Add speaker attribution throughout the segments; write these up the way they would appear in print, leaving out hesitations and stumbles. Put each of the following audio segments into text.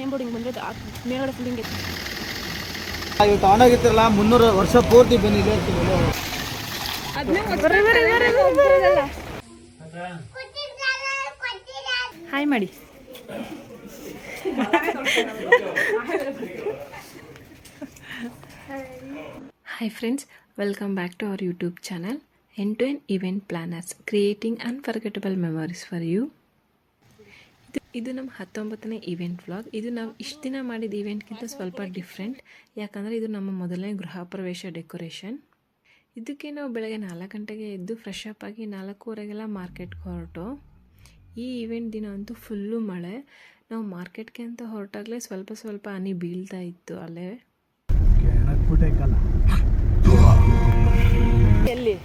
Speaker 1: Scheme boarding ಬಂದರೆ ಮೇಲ್ಗಡೆ full ಹಿಂಗೆ
Speaker 2: ಇವತ್ತು ಆನ್ ಆಗಿರ್ತಿರಲ್ಲ 300 ವರ್ಷ ಪೂರ್ತಿ ಬನ್ನಿ ಇದೆ
Speaker 1: ಹಾಯ್ ಮಾಡಿ Hi friends, welcome back to our YouTube channel End-to-End Event Planners, Creating Unforgettable Memories for You. ಇದು ನಮ್ಮ 19ನೇ ಇವೆಂಟ್ ವ್ಲಾಗ್. ಇದು ನಾವು ಇಷ್ಟು ದಿನ ಮಾಡಿದ ಇವೆಂಟ್ಗಿಂತ ಸ್ವಲ್ಪ ಡಿಫ್ರೆಂಟ್, ಯಾಕಂದರೆ ಇದು ನಮ್ಮ ಮೊದಲನೇ ಗೃಹ ಪ್ರವೇಶ ಡೆಕೋರೇಷನ್. ಇದಕ್ಕೆ ನಾವು ಬೆಳಗ್ಗೆ 4 ಗಂಟೆಗೆ ಎದ್ದು ಫ್ರೆಶ್ ಅಪ್ ಆಗಿ 4:15ಗೆಲ್ಲ ಮಾರ್ಕೆಟ್ಗೆ ಹೊರಟು. ಈ ಇವೆಂಟ್ ದಿನ ಅಂತೂ ಫುಲ್ಲು ಮಳೆ. ನಾವು ಮಾರ್ಕೆಟ್ಗೆ ಅಂತ ಹೊರಟಾಗಲೇ ಸ್ವಲ್ಪ ಹನಿ ಬೀಳ್ತಾ ಇತ್ತು ಅಲ್ಲೇ. ಎಲ್ಲಿ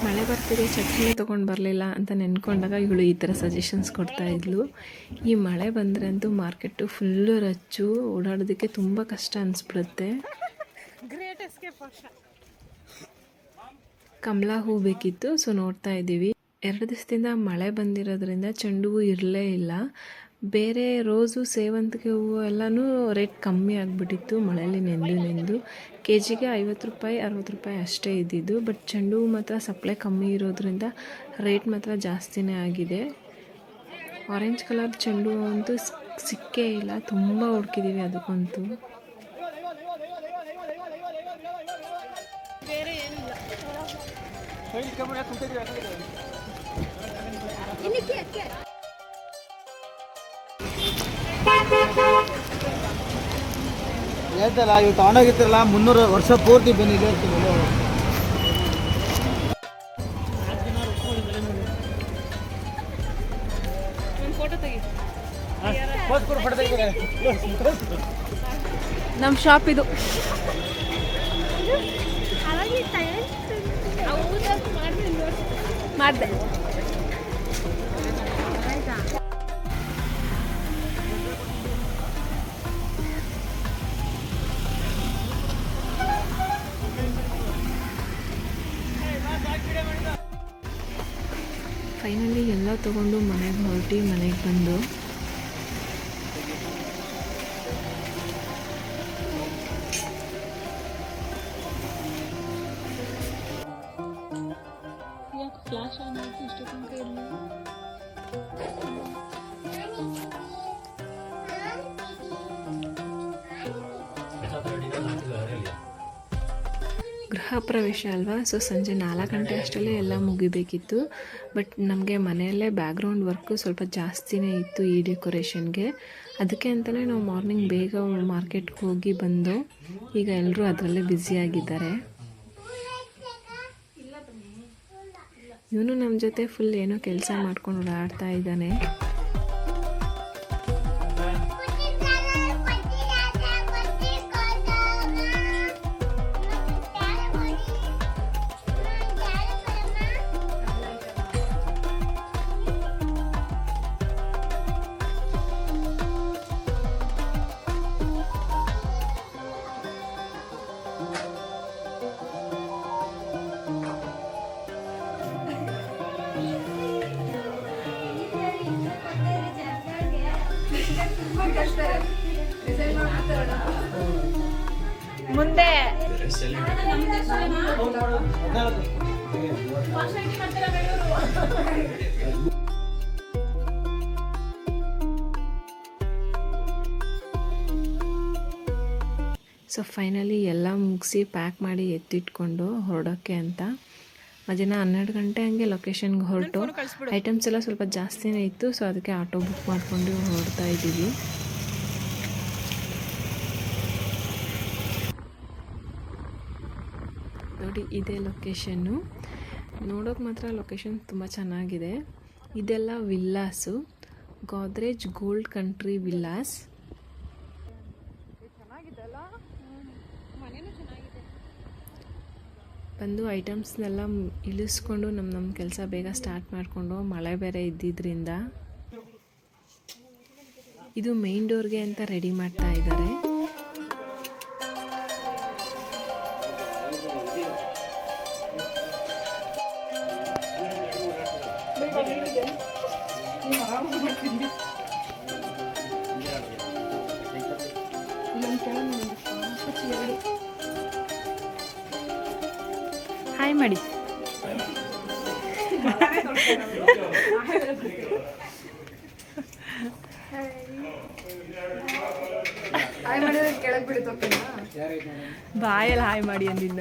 Speaker 1: ಮಳೆ ಬರ್ತಿದೆ, ಚಟ್ನಿ ತೊಗೊಂಡು ಬರಲಿಲ್ಲ ಅಂತ ನೆನ್ಕೊಂಡಾಗ ಇವಳು ಈ ಥರ ಸಜೆಷನ್ಸ್ ಕೊಡ್ತಾ ಇದ್ಲು. ಈ ಮಳೆ ಬಂದರೆ ಅಂತೂ ಮಾರ್ಕೆಟು ಫುಲ್ಲು ರಚ್ಚು, ಓಡಾಡೋದಕ್ಕೆ ತುಂಬ ಕಷ್ಟ ಅನಿಸ್ಬಿಡುತ್ತೆ. ಕಮಲ ಹೂ ಬೇಕಿತ್ತು, ಸೊ ನೋಡ್ತಾ ಇದ್ದೀವಿ. 2 ದಿವಸದಿಂದ ಮಳೆ ಬಂದಿರೋದ್ರಿಂದ ಚೆಂಡು ಹೂವು ಇರಲೇ ಇಲ್ಲ. ಬೇರೆ ರೋಸು, ಸೇವಂತಿಗೆ ಹೂವು ಎಲ್ಲನೂ ರೇಟ್ ಕಮ್ಮಿ ಆಗಿಬಿಟ್ಟಿತ್ತು ಮಳೆಯಲ್ಲಿ ನೆಂದು. ಕೆಜಿಗೆ 50 ರೂಪಾಯಿ 60 ರೂಪಾಯಿ ಅಷ್ಟೇ ಇದ್ದಿದ್ದು. ಬಟ್ ಚೆಂಡು ಹೂವು ಮಾತ್ರ ಸಪ್ಲೈ ಕಮ್ಮಿ ಇರೋದ್ರಿಂದ ರೇಟ್ ಮಾತ್ರ ಜಾಸ್ತಿನೇ ಆಗಿದೆ. ಆರೆಂಜ್ ಕಲರ್ ಚೆಂಡು ಹೂವು ಅಂತೂ ಸಿಕ್ಕೇ ಇಲ್ಲ, ತುಂಬ ಹುಡುಕಿದ್ದೀವಿ ಅದಕ್ಕಂತೂ.
Speaker 2: ಹೇಳ್ತಲ್ಲ ಇವತ್ತು ಆನ್ ಆಗಿರ್ತಿರಲ್ಲ 300 ವರ್ಷ ಪೂರ್ತಿ ಬನ್ನಿ ಇದೆ
Speaker 1: ನಮ್ಮ ಶಾಪ್ ಇದು. ಮಾಡಿದೆ ಫೈನಲಿ ಎಲ್ಲ ತಗೊಂಡು ಮನೆಗೆ ಬಂದು ಫ್ಲಾಶ್ ಆಗಿ ಇಷ್ಟು ತನಕ ಇರಲಿ. ಗೃಹ ಪ್ರವೇಶ ಅಲ್ವಾ, ಸೊ ಸಂಜೆ 4 ಗಂಟೆ ಅಷ್ಟರಲ್ಲೇ ಎಲ್ಲ ಮುಗಿಬೇಕಿತ್ತು. ಬಟ್ ನಮಗೆ ಮನೆಯಲ್ಲೇ ಬ್ಯಾಕ್ಗ್ರೌಂಡ್ ವರ್ಕು ಸ್ವಲ್ಪ ಜಾಸ್ತಿನೇ ಇತ್ತು ಈ ಡೆಕೋರೇಷನ್ಗೆ. ಅದಕ್ಕೆ ಅಂತಲೇ ನಾವು ಮಾರ್ನಿಂಗ್ ಬೇಗ ಮಾರ್ಕೆಟ್ಗೆ ಹೋಗಿ ಬಂದು ಈಗ ಎಲ್ಲರೂ ಅದರಲ್ಲೇ ಬ್ಯುಸಿಯಾಗಿದ್ದಾರೆ. ಇವನು ನಮ್ಮ ಜೊತೆ ಫುಲ್ ಏನೋ ಕೆಲಸ ಮಾಡ್ಕೊಂಡು ಓಡಾಡ್ತಾ ಇದ್ದಾನೆ. ಮುಂದೆ ಸೊ ಫೈನಲಿ ಎಲ್ಲ ಮುಗಿಸಿ ಪ್ಯಾಕ್ ಮಾಡಿ ಎತ್ತಿಟ್ಕೊಂಡು ಹೊರಡೋಕ್ಕೆ ಅಂತ ಮಧ್ಯಾಹ್ನ 12 ಗಂಟೆ ಹಂಗೆ ಲೊಕೇಶನ್ಗೆ ಹೊರಟು. ಐಟಮ್ಸ್ ಎಲ್ಲ ಸ್ವಲ್ಪ ಜಾಸ್ತಿನೇ ಇತ್ತು, ಸೊ ಅದಕ್ಕೆ ಆಟೋ ಬುಕ್ ಮಾಡಿಕೊಂಡು ಹೊರಡ್ತಾ ಇದ್ದೀವಿ. ನೋಡಿ ಇದೇ ಲೊಕೇಶನ್ನು. ನೋಡೋಕೆ ಮಾತ್ರ ಲೊಕೇಶನ್ ತುಂಬ ಚೆನ್ನಾಗಿದೆ. ಇದೆಲ್ಲ ವಿಲ್ಲಾಸು, ಗೋದ್ರೇಜ್ ಗೋಲ್ಡ್ ಕಂಟ್ರಿ ವಿಲ್ಲಾಸ್. ಬಂದು ಐಟಮ್ಸ್ನೆಲ್ಲ ಇಳಿಸ್ಕೊಂಡು ನಮ್ಮ ಕೆಲಸ ಬೇಗ ಸ್ಟಾರ್ಟ್ ಮಾಡಿಕೊಂಡು, ಮಳೆ ಬೇರೆ ಇದ್ದಿದ್ದರಿಂದ ಇದು ಮೇನ್ ಡೋರ್ಗೆ ಅಂತ ರೆಡಿ ಮಾಡ್ತಾ ಇದ್ದಾರೆ. ಹಾಯ್ ಮಾಡಿ. ಬಾಯಲ್ಲಿ ಹಾಯ್ ಮಾಡಿ ಅಂದಿದ್ದ.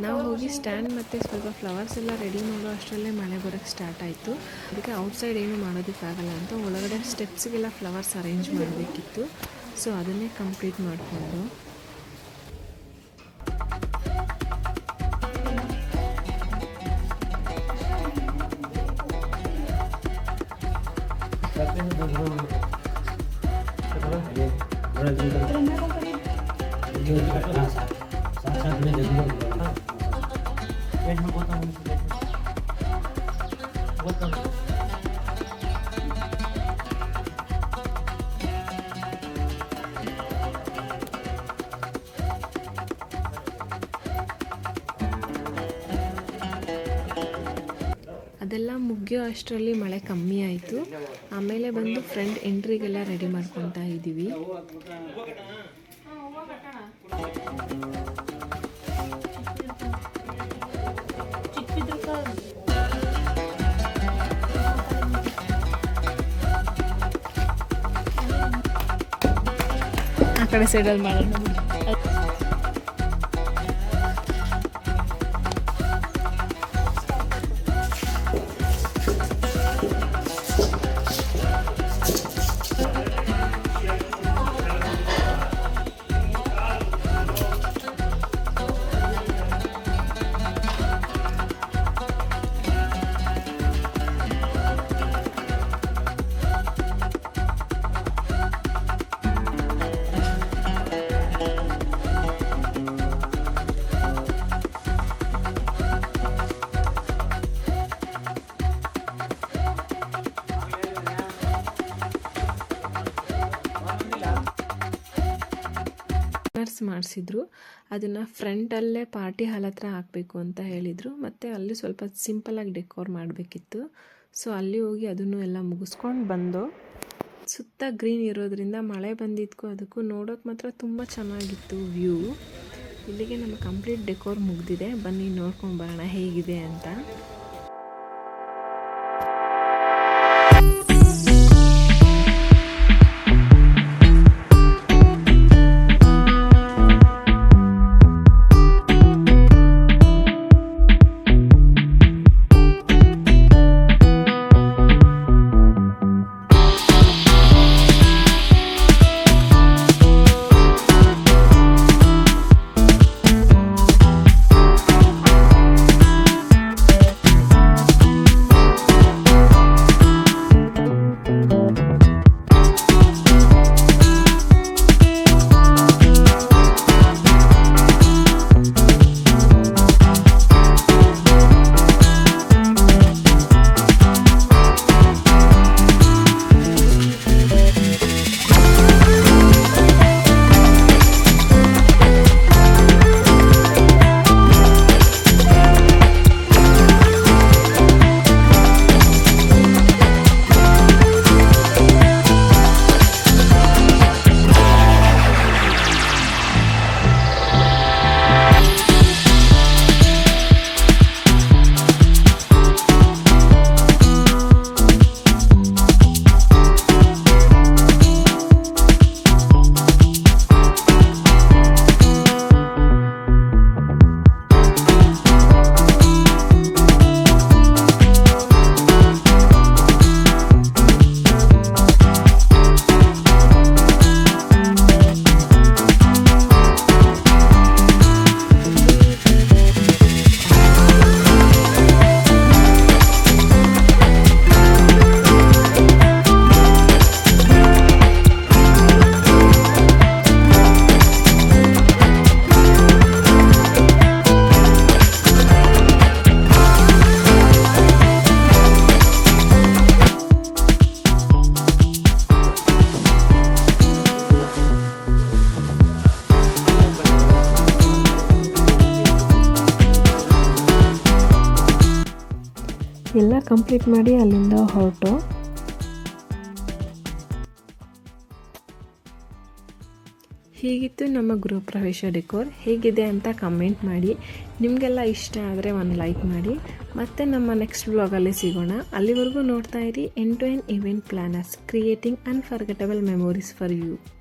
Speaker 1: ನಾವು ಹೋಗಿ ಸ್ಟ್ಯಾಂಡ್ ಮತ್ತು ಸ್ವಲ್ಪ ಫ್ಲವರ್ಸ್ ಎಲ್ಲ ರೆಡಿ ಮಾಡೋ ಅಷ್ಟರಲ್ಲೇ ಮಳೆ ಬರೋಕ್ಕೆ ಸ್ಟಾರ್ಟ್ ಆಯಿತು. ಅದಕ್ಕೆ ಔಟ್ಸೈಡ್ ಏನು ಮಾಡೋದಕ್ಕಾಗಲ್ಲ ಅಂತ ಒಳಗಡೆ ಸ್ಟೆಪ್ಸ್ಗೆಲ್ಲ ಫ್ಲವರ್ಸ್ ಅರೇಂಜ್ ಮಾಡಬೇಕಿತ್ತು. ಸೊ ಅದನ್ನೇ ಕಂಪ್ಲೀಟ್ ಮಾಡಿಕೊಂಡು ಅದೆಲ್ಲ ಮುಗಿಯೋ ಅಷ್ಟರಲ್ಲಿ ಮಳೆ ಕಮ್ಮಿ ಆಯಿತು. ಆಮೇಲೆ ಬಂದು ಫ್ರಂಟ್ ಎಂಟ್ರಿಗೆಲ್ಲ ರೆಡಿ ಮಾಡ್ಕೊತಾ ಇದ್ದೀವಿ. ಆ ಕಡೆ ಸೈಡಲ್ಲಿ ಮಾಡೋಣ. ಮಾಡಿಸಿದ್ರು. ಅದನ್ನು ಫ್ರಂಟಲ್ಲೇ ಪಾರ್ಟಿ ಹಾಲ್ ಹತ್ರ ಹಾಕಬೇಕು ಅಂತ ಹೇಳಿದರು. ಮತ್ತು ಅಲ್ಲಿ ಸ್ವಲ್ಪ ಸಿಂಪಲಾಗಿ ಡೆಕೋರ್ ಮಾಡಬೇಕಿತ್ತು. ಸೊ ಅಲ್ಲಿ ಹೋಗಿ ಅದನ್ನು ಎಲ್ಲ ಮುಗಿಸ್ಕೊಂಡು ಬಂದು, ಸುತ್ತ ಗ್ರೀನ್ ಇರೋದ್ರಿಂದ ಮಳೆ ಬಂದಿದ್ದಕ್ಕೂ ಅದಕ್ಕೂ ನೋಡೋಕೆ ಮಾತ್ರ ತುಂಬ ಚೆನ್ನಾಗಿತ್ತು ವ್ಯೂ. ಇಲ್ಲಿಗೆ ನಮ್ಮ ಕಂಪ್ಲೀಟ್ ಡೆಕೋರ್ ಮುಗಿದಿದೆ. ಬನ್ನಿ ನೋಡ್ಕೊಂಡು ಬರೋಣ ಹೇಗಿದೆ ಅಂತ. ಎಲ್ಲ ಕಂಪ್ಲೀಟ್ ಮಾಡಿ ಅಲ್ಲಿಂದ ಹೊರಟು. ಹೀಗಿತ್ತು ನಮ್ಮ ಗೃಹ ಪ್ರವೇಶ ಡೆಕೋರ್. ಹೇಗಿದೆ ಅಂತ ಕಮೆಂಟ್ ಮಾಡಿ. ನಿಮಗೆಲ್ಲ ಇಷ್ಟ ಆದರೆ ಒಂದು ಲೈಕ್ ಮಾಡಿ. ಮತ್ತೆ ನಮ್ಮ ನೆಕ್ಸ್ಟ್ ವ್ಲಾಗಲ್ಲಿ ಸಿಗೋಣ. ಅಲ್ಲಿವರೆಗೂ ನೋಡ್ತಾ ಇರಿ End-to-End Event Planners, creating unforgettable memories for you.